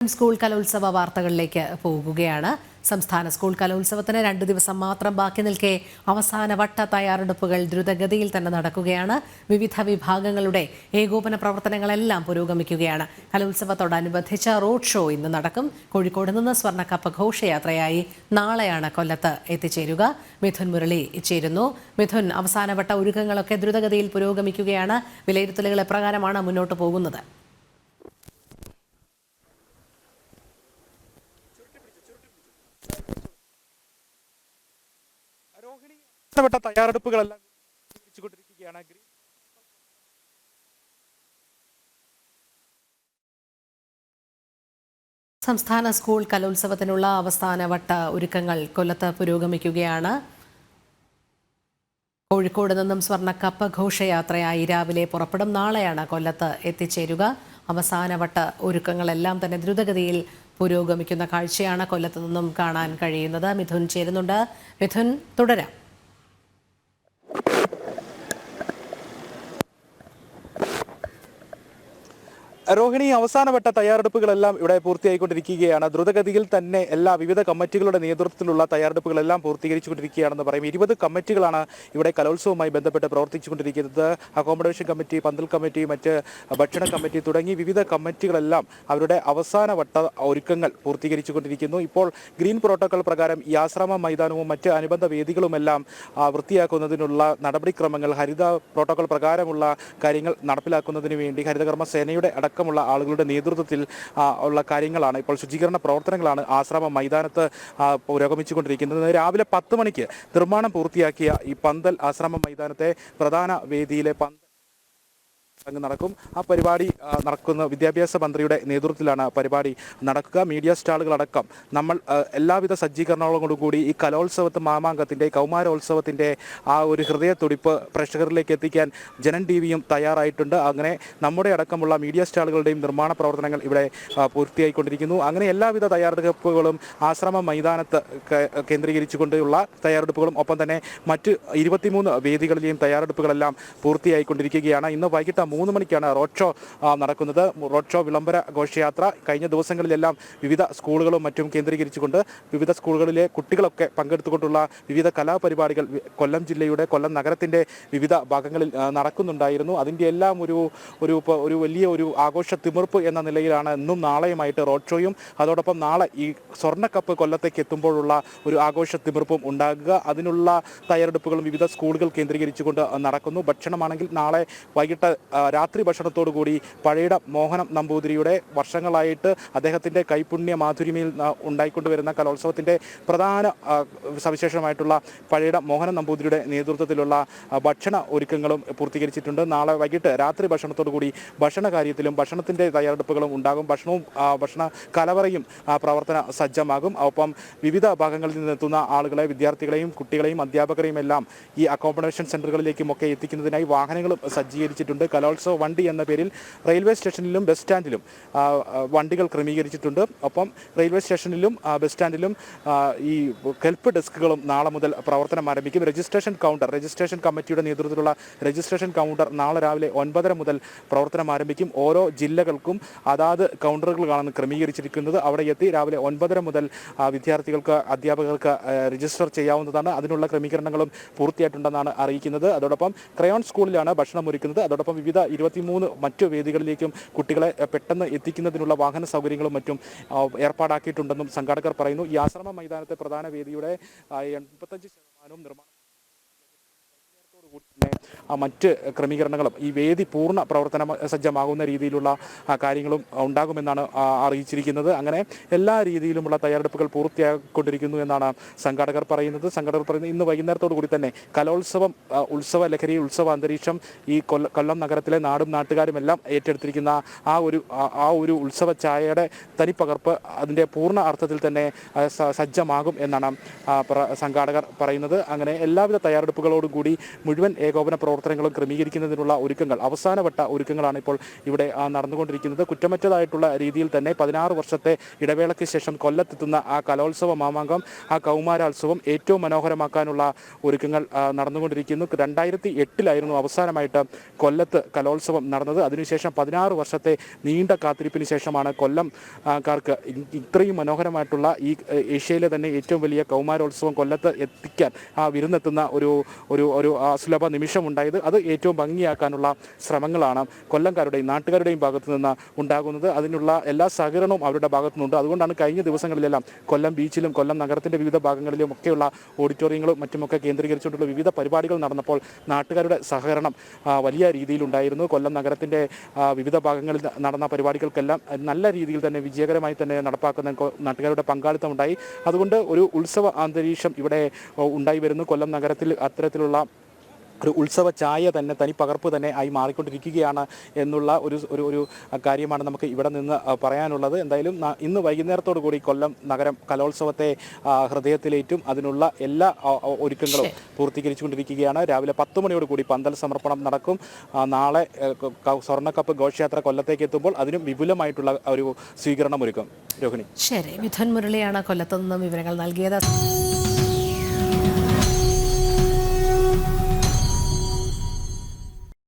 School കലോത്സവ വാർത്തകളിലേക്ക് പോകുകയാണ്. സംസ്ഥാന സ്കൂൾ കലോത്സവത്തിന് 2 ദിവസം മാത്രം ബാക്കി നിൽക്കെ അവസാനവട്ട തയ്യാറെടുപ്പുകൾ ദ്രുതഗതിയിൽ തന്നെ നടക്കുകയാണ്. വിവിധ വിഭാഗങ്ങളുടെ ഏകോപന പ്രവർത്തനങ്ങളെല്ലാം പുരോഗമിക്കുകയാണ്. കലോത്സവത്തോടനുബന്ധിച്ച റോഡ് ഷോ ഇന്ന് നടക്കും. കോഴിക്കോട് നിന്ന് സ്വർണ്ണക്കപ്പ് ഘോഷയാത്രയായി നാളെയാണ് കൊല്ലത്ത് എത്തിച്ചേരുക. മിഥുൻ മുരളി ചേരുന്നു. മിഥുൻ, അവസാനവട്ട ഒരുക്കങ്ങളൊക്കെ ദ്രുതഗതിയിൽ പുരോഗമിക്കുകയാണ്. വിലയിരുത്തലുകൾ എപ്രകാരമാണ് മുന്നോട്ട് പോകുന്നത്? തയ്യാറെടുപ്പുകളെല്ലാം സംസ്ഥാന സ്കൂൾ കലോത്സവത്തിനുള്ള അവസാനവട്ട ഒരുക്കങ്ങൾ കൊല്ലത്ത് പുരോഗമിക്കുകയാണ്. കോഴിക്കോട് നിന്നും സ്വർണ്ണക്കപ്പ് ഘോഷയാത്രയായി രാവിലെ പുറപ്പെടും. നാളെയാണ് കൊല്ലത്ത് എത്തിച്ചേരുക. അവസാനവട്ട ഒരുക്കങ്ങളെല്ലാം തന്നെ ദ്രുതഗതിയിൽ പുരോഗമിക്കുന്ന കാഴ്ചയാണ് കൊല്ലത്ത് നിന്നും കാണാൻ കഴിയുന്നത്. മിഥുൻ ചേരുന്നുണ്ട്. മിഥുൻ, തുടരാം. രോഹിണി, അവസാനവട്ട തയ്യാറെടുപ്പുകളെല്ലാം ഇവിടെ പൂർത്തിയായിക്കൊണ്ടിരിക്കുകയാണ്. ദ്രുതഗതിയിൽ തന്നെ എല്ലാ വിവിധ കമ്മിറ്റികളുടെ നേതൃത്വത്തിലുള്ള തയ്യാറെടുപ്പുകളെല്ലാം പൂർത്തീകരിച്ചുകൊണ്ടിരിക്കുകയാണെന്ന് പറയും. 20 കമ്മിറ്റികളാണ് ഇവിടെ കലോത്സവവുമായി ബന്ധപ്പെട്ട് പ്രവർത്തിച്ചുകൊണ്ടിരിക്കുന്നത്. അക്കോമഡേഷൻ കമ്മിറ്റി, പന്തൽ കമ്മിറ്റി, മറ്റ് ഭക്ഷണ കമ്മിറ്റി തുടങ്ങി വിവിധ കമ്മിറ്റികളെല്ലാം അവരുടെ അവസാനവട്ട ഒരുക്കങ്ങൾ പൂർത്തീകരിച്ചുകൊണ്ടിരിക്കുന്നു. ഇപ്പോൾ ഗ്രീൻ പ്രോട്ടോകോൾ പ്രകാരം ഈ ആശ്രമ മൈതാനവും മറ്റ് അനുബന്ധ വേദികളുമെല്ലാം വൃത്തിയാക്കുന്നതിനുള്ള നടപടിക്രമങ്ങൾ, ഹരിത പ്രോട്ടോകോൾ പ്രകാരമുള്ള കാര്യങ്ങൾ നടപ്പിലാക്കുന്നതിന് വേണ്ടി ഹരിതകർമ്മ സേനയുടെ അടക്കമുള്ള ആളുകളുടെ നേതൃത്വത്തിൽ ഉള്ള കാര്യങ്ങളാണ്. ഇപ്പോൾ ശുചീകരണ പ്രവർത്തനങ്ങളാണ് ആശ്രമ മൈതാനത്ത് പുരോഗമിച്ചുകൊണ്ടിരിക്കുന്നത്. രാവിലെ 10 മണിക്ക് നിർമ്മാണം പൂർത്തിയാക്കിയ ഈ പന്തൽ ആശ്രമ മൈതാനത്തെ പ്രധാന വേദിയിലെ നടക്കും. ആ പരിപാടി നടക്കുന്ന വിദ്യാഭ്യാസ മന്ത്രിയുടെ നേതൃത്വത്തിലാണ് പരിപാടി നടക്കുക. മീഡിയ സ്റ്റാളുകളടക്കം നമ്മൾ എല്ലാവിധ സജ്ജീകരണങ്ങളോടുകൂടി ഈ കലോത്സവത്തെ മാമാങ്കത്തിൻ്റെ, കൗമാരോത്സവത്തിൻ്റെ ആ ഒരു ഹൃദയത്തുടിപ്പ് പ്രേക്ഷകരിലേക്ക് എത്തിക്കാൻ ജനൻ ടിവിയും തയ്യാറായിട്ടുണ്ട്. അങ്ങനെ നമ്മുടെ അടക്കമുള്ള മീഡിയ സ്റ്റാളുകളുടെയും നിർമ്മാണ പ്രവർത്തനങ്ങൾ ഇവിടെ പൂർത്തിയായിക്കൊണ്ടിരിക്കുന്നു. അങ്ങനെ എല്ലാവിധ തയ്യാറെടുപ്പുകളും ആശ്രമ മൈതാനത്ത് കേന്ദ്രീകരിച്ചുകൊണ്ടുള്ള തയ്യാറെടുപ്പുകളും ഒപ്പം തന്നെ മറ്റ് 23 വേദികളിലെയും തയ്യാറെടുപ്പുകളെല്ലാം പൂർത്തിയായിക്കൊണ്ടിരിക്കുകയാണ്. ഇന്ന് വൈകിട്ട് 3 മണിക്കാണ് റോഡ് ഷോ നടക്കുന്നത്. റോഡ് ഷോ വിളംബര ഘോഷയാത്ര കഴിഞ്ഞ ദിവസങ്ങളിലെല്ലാം വിവിധ സ്കൂളുകളും മറ്റും കേന്ദ്രീകരിച്ചുകൊണ്ട് വിവിധ സ്കൂളുകളിലെ കുട്ടികളൊക്കെ പങ്കെടുത്തുകൊണ്ടുള്ള വിവിധ കലാപരിപാടികൾ കൊല്ലം ജില്ലയുടെ, കൊല്ലം നഗരത്തിൻ്റെ വിവിധ ഭാഗങ്ങളിൽ നടക്കുന്നുണ്ടായിരുന്നു. അതിൻ്റെ എല്ലാം ഒരു വലിയ ഒരു ആഘോഷ തിമിർപ്പ് എന്ന നിലയിലാണ് ഇന്നും നാളെയുമായിട്ട് റോഡ് ഷോയും അതോടൊപ്പം നാളെ ഈ സ്വർണ്ണക്കപ്പ് കൊല്ലത്തേക്ക് എത്തുമ്പോഴുള്ള ഒരു ആഘോഷ തിമിർപ്പും ഉണ്ടാകുക. അതിനുള്ള തയ്യാറെടുപ്പുകളും വിവിധ സ്കൂളുകൾ കേന്ദ്രീകരിച്ചുകൊണ്ട് നടക്കുന്നു. ഭക്ഷണമാണെങ്കിൽ നാളെ വൈകിട്ട് രാത്രി ഭക്ഷണത്തോടുകൂടി പഴയുടെ മോഹനം നമ്പൂതിരിയുടെ വർഷങ്ങളായിട്ട് അദ്ദേഹത്തിൻ്റെ കൈപുണ്യ മാധുരിമയിൽ ഉണ്ടായിക്കൊണ്ടുവരുന്ന കലോത്സവത്തിൻ്റെ പ്രധാന സവിശേഷമായിട്ടുള്ള പഴയുടെ മോഹനം നമ്പൂതിരിയുടെ നേതൃത്വത്തിലുള്ള ഭക്ഷണ ഒരുക്കങ്ങളും പൂർത്തീകരിച്ചിട്ടുണ്ട്. നാളെ വൈകിട്ട് രാത്രി ഭക്ഷണത്തോടുകൂടി ഭക്ഷണ കാര്യത്തിലും ഭക്ഷണത്തിൻ്റെ തയ്യാറെടുപ്പുകളും ഉണ്ടാകും. ഭക്ഷണ കലവറയും പ്രവർത്തന സജ്ജമാകും. ഒപ്പം വിവിധ ഭാഗങ്ങളിൽ നിന്നെത്തുന്ന ആളുകളെ, വിദ്യാർത്ഥികളെയും കുട്ടികളെയും അധ്യാപകരെയും എല്ലാം ഈ അക്കോമഡേഷൻ സെൻ്ററുകളിലേക്കുമൊക്കെ എത്തിക്കുന്നതിനായി വാഹനങ്ങളും സജ്ജീകരിച്ചിട്ടുണ്ട്. കലോത്സവ വണ്ടി എന്ന പേരിൽ റെയിൽവേ സ്റ്റേഷനിലും ബസ് സ്റ്റാൻഡിലും വണ്ടികൾ ക്രമീകരിച്ചിട്ടുണ്ട്. ഒപ്പം റെയിൽവേ സ്റ്റേഷനിലും ബസ് സ്റ്റാൻഡിലും ഈ ഹെൽപ്പ് ഡെസ്കുകളും നാളെ മുതൽ പ്രവർത്തനം ആരംഭിക്കും. രജിസ്ട്രേഷൻ കമ്മിറ്റിയുടെ നേതൃത്വത്തിലുള്ള രജിസ്ട്രേഷൻ കൗണ്ടർ നാളെ രാവിലെ 9:30 മുതൽ പ്രവർത്തനം ആരംഭിക്കും. ഓരോ ജില്ലകൾക്കും അതാത് കൗണ്ടറുകളാണ് ക്രമീകരിച്ചിരിക്കുന്നത്. അവിടെ എത്തി രാവിലെ 9:30 മുതൽ വിദ്യാർത്ഥികൾക്ക്, അധ്യാപകർക്ക് രജിസ്റ്റർ ചെയ്യാവുന്നതാണ്. അതിനുള്ള ക്രമീകരണങ്ങളും പൂർത്തിയായിട്ടുണ്ടെന്നാണ് അറിയിക്കുന്നത്. അതോടൊപ്പം ക്രയോൺ സ്കൂളിലാണ് ഭക്ഷണം ഒരുക്കുന്നത്. അതോടൊപ്പം വിവിധ 23 മറ്റു വേദികളിലേക്കും കുട്ടികളെ പെട്ടെന്ന് എത്തിക്കുന്നതിനുള്ള വാഹന സൗകര്യങ്ങളും മറ്റും ഏർപ്പാടാക്കിയിട്ടുണ്ടെന്നും സംഘാടകർ പറയുന്നു. ഈ ആശ്രമ മൈതാനത്തെ പ്രധാന വേദിയുടെ 85% നിർമ്മാണം മറ്റ് ക്രമീകരണങ്ങളും ഈ വേദി പൂർണ്ണ പ്രവർത്തന സജ്ജമാകുന്ന രീതിയിലുള്ള കാര്യങ്ങളും ഉണ്ടാകുമെന്നാണ് അറിയിച്ചിരിക്കുന്നത്. അങ്ങനെ എല്ലാ രീതിയിലുമുള്ള തയ്യാറെടുപ്പുകൾ പൂർത്തിയാക്കിക്കൊണ്ടിരിക്കുന്നു എന്നാണ് സംഘാടകർ പറയുന്നത്. ഇന്ന് വൈകുന്നേരത്തോടു കൂടി തന്നെ കലോത്സവം, ഉത്സവ ലഹരി, ഉത്സവ അന്തരീക്ഷം ഈ കൊല്ലം നഗരത്തിലെ നാടും നാട്ടുകാരും എല്ലാം ഏറ്റെടുത്തിരിക്കുന്ന ആ ഒരു ഉത്സവ ഛായയുടെ തനിപ്പകർപ്പ് അതിൻ്റെ പൂർണ്ണ അർത്ഥത്തിൽ തന്നെ സജ്ജമാകും എന്നാണ് സംഘാടകർ പറയുന്നത്. അങ്ങനെ എല്ലാവിധ തയ്യാറെടുപ്പുകളോടും കൂടി മുഴുവൻ ഏകോപന പ്രവർത്തനങ്ങളും ക്രമീകരിക്കുന്നതിനുള്ള ഒരുക്കങ്ങൾ അവസാനവട്ട ഒരുക്കങ്ങളാണ് ഇപ്പോൾ ഇവിടെ നടന്നുകൊണ്ടിരിക്കുന്നത്. കുറ്റമറ്റതായിട്ടുള്ള രീതിയിൽ തന്നെ 16 വർഷത്തെ ഇടവേളയ്ക്ക് ശേഷം കൊല്ലത്തെത്തുന്ന ആ കലോത്സവ മാമാങ്കം, ആ കൗമാരോത്സവം ഏറ്റവും മനോഹരമാക്കാനുള്ള ഒരുക്കങ്ങൾ നടന്നുകൊണ്ടിരിക്കുന്നു. 2008 അവസാനമായിട്ട് കൊല്ലത്ത് കലോത്സവം നടന്നത്. അതിനുശേഷം 16 വർഷത്തെ നീണ്ട കാത്തിരിപ്പിന് ശേഷമാണ് കൊല്ലംകാർക്ക് ഇത്രയും മനോഹരമായിട്ടുള്ള ഈ ഏഷ്യയിലെ തന്നെ ഏറ്റവും വലിയ കൗമാരോത്സവം കൊല്ലത്ത് എത്തിക്കാൻ വിരുന്നെത്തുന്ന ഒരു സുലഭ നിമിഷമുണ്ടായത്. അത് ഏറ്റവും ഭംഗിയാക്കാനുള്ള ശ്രമങ്ങളാണ് കൊല്ലംകാരുടെയും നാട്ടുകാരുടെയും ഭാഗത്തു നിന്ന് ഉണ്ടാകുന്നത്. അതിനുള്ള എല്ലാ സഹകരണവും അവരുടെ ഭാഗത്തു നിന്നുണ്ട്. അതുകൊണ്ടാണ് കഴിഞ്ഞ ദിവസങ്ങളിലെല്ലാം കൊല്ലം ബീച്ചിലും കൊല്ലം നഗരത്തിൻ്റെ വിവിധ ഭാഗങ്ങളിലും ഒക്കെയുള്ള ഓഡിറ്റോറിയങ്ങളും മറ്റുമൊക്കെ കേന്ദ്രീകരിച്ചുകൊണ്ടുള്ള വിവിധ പരിപാടികൾ നടന്നപ്പോൾ നാട്ടുകാരുടെ സഹകരണം വലിയ രീതിയിലുണ്ടായിരുന്നു. കൊല്ലം നഗരത്തിൻ്റെ വിവിധ ഭാഗങ്ങളിൽ നടന്ന പരിപാടികൾക്കെല്ലാം നല്ല രീതിയിൽ തന്നെ വിജയകരമായി തന്നെ നടപ്പാക്കുന്ന നാട്ടുകാരുടെ പങ്കാളിത്തം ഉണ്ടായി. അതുകൊണ്ട് ഒരു ഉത്സവ അന്തരീക്ഷം ഇവിടെ ഉണ്ടായി വരുന്നു. കൊല്ലം നഗരത്തിൽ അത്തരത്തിലുള്ള ഒരു ഉത്സവ ചായ തന്നെ തനി പകർപ്പ് തന്നെ ആയി മാറിക്കൊണ്ടിരിക്കുകയാണ് എന്നുള്ള ഒരു കാര്യമാണ് നമുക്ക് ഇവിടെ നിന്ന് പറയാനുള്ളത്. എന്തായാലും ഇന്ന് വൈകുന്നേരത്തോടു കൂടി കൊല്ലം നഗരം കലോത്സവത്തെ ഹൃദയത്തിലേറ്റും അതിനുള്ള എല്ലാ ഒരുക്കങ്ങളും പൂർത്തീകരിച്ചുകൊണ്ടിരിക്കുകയാണ്. രാവിലെ 10 മണിയോടുകൂടി പന്തൽ സമർപ്പണം നടക്കും. നാളെ സ്വർണ്ണക്കപ്പ് ഘോഷയാത്ര കൊല്ലത്തേക്ക് എത്തുമ്പോൾ അതിനും വിപുലമായിട്ടുള്ള ഒരു സ്വീകരണം ഒരുക്കും. രോഹിണി. ശരി, മിഥുൻ മുരളിയാണ് കൊല്ലത്തു നിന്നും വിവരങ്ങൾ നൽകിയത്.